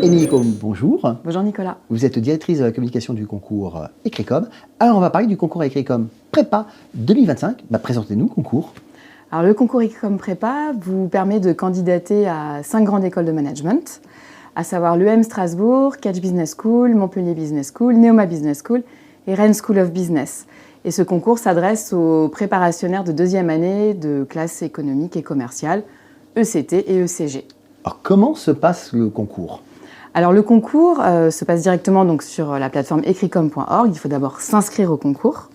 Émilie Combe, bonjour. Bonjour Nicolas. Vous êtes directrice de la communication du concours Écricom. Alors on va parler du concours Écricom Prépa 2025. Présentez-nous le concours. Alors le concours Écricom Prépa vous permet de candidater à 5 grandes écoles de management, à savoir l'EM Strasbourg, Catch Business School, Montpellier Business School, Neoma Business School et Rennes School of Business. Et ce concours s'adresse aux préparationnaires de deuxième année de classe économique et commerciale, ECT et ECG. Alors comment se passe le concours ? Alors le concours se passe directement donc, sur la plateforme ecricom.org. Il faut d'abord s'inscrire au concours.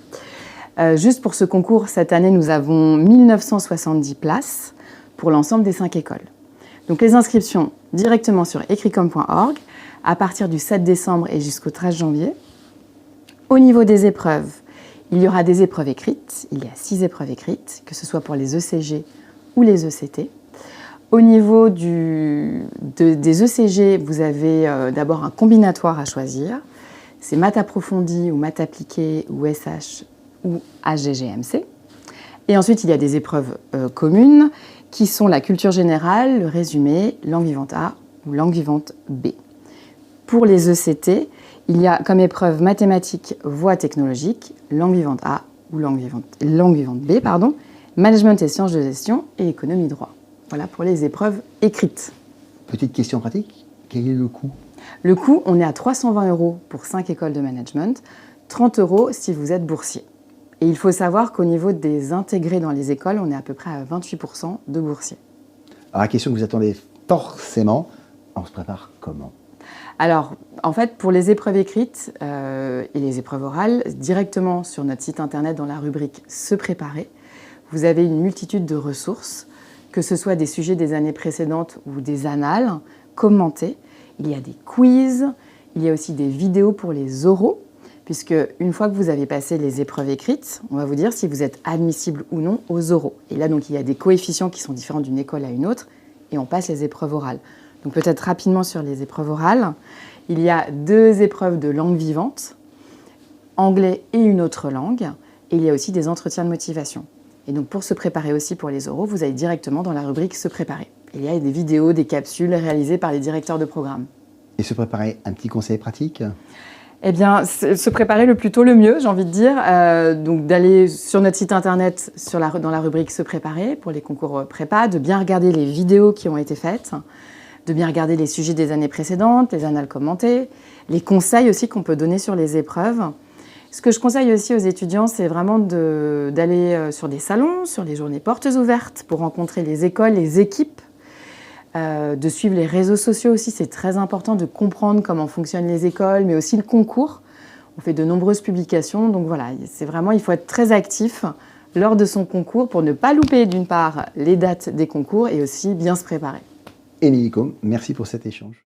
Juste pour ce concours, cette année, nous avons 1970 places pour l'ensemble des 5 écoles. Donc les inscriptions directement sur ecricom.org à partir du 7 décembre et jusqu'au 13 janvier. Au niveau des épreuves, il y aura des épreuves écrites. Il y a 6 épreuves écrites, que ce soit pour les ECG ou les ECT. Au niveau des ECG, vous avez d'abord un combinatoire à choisir. C'est maths approfondi ou maths appliqué ou SH ou HGGMC. Et ensuite, il y a des épreuves communes qui sont la culture générale, le résumé, langue vivante A ou langue vivante B. Pour les ECT, il y a comme épreuve mathématiques, voie technologique, langue vivante A ou langue vivante B, management et sciences de gestion et économie droit. Voilà pour les épreuves écrites. Petite question pratique, quel est le coût ? Le coût, on est à 320 € pour 5 écoles de management, 30 € si vous êtes boursier. Et il faut savoir qu'au niveau des intégrés dans les écoles, on est à peu près à 28% de boursiers. Alors la question que vous attendez forcément, on se prépare comment ? Alors, en fait, pour les épreuves écrites et les épreuves orales, directement sur notre site internet dans la rubrique « Se préparer », vous avez une multitude de ressources, que ce soit des sujets des années précédentes ou des annales commentés. Il y a des quiz, il y a aussi des vidéos pour les oraux, puisque une fois que vous avez passé les épreuves écrites, on va vous dire si vous êtes admissible ou non aux oraux. Et là, donc, il y a des coefficients qui sont différents d'une école à une autre, et on passe les épreuves orales. Donc peut-être rapidement sur les épreuves orales, il y a 2 épreuves de langue vivante, anglais et une autre langue, et il y a aussi des entretiens de motivation. Et donc pour se préparer aussi pour les oraux, vous allez directement dans la rubrique « Se préparer ». Il y a des vidéos, des capsules réalisées par les directeurs de programme. Et se préparer, un petit conseil pratique ? Eh bien, se préparer le plus tôt le mieux, j'ai envie de dire. Donc d'aller sur notre site internet dans la rubrique « Se préparer » pour les concours prépa, de bien regarder les vidéos qui ont été faites, de bien regarder les sujets des années précédentes, les annales commentées, les conseils aussi qu'on peut donner sur les épreuves. Ce que je conseille aussi aux étudiants, c'est vraiment d'aller sur des salons, sur les journées portes ouvertes pour rencontrer les écoles, les équipes, de suivre les réseaux sociaux aussi. C'est très important de comprendre comment fonctionnent les écoles, mais aussi le concours. On fait de nombreuses publications, donc voilà, il faut être très actif lors de son concours pour ne pas louper d'une part les dates des concours et aussi bien se préparer. Émilie Combe, merci pour cet échange.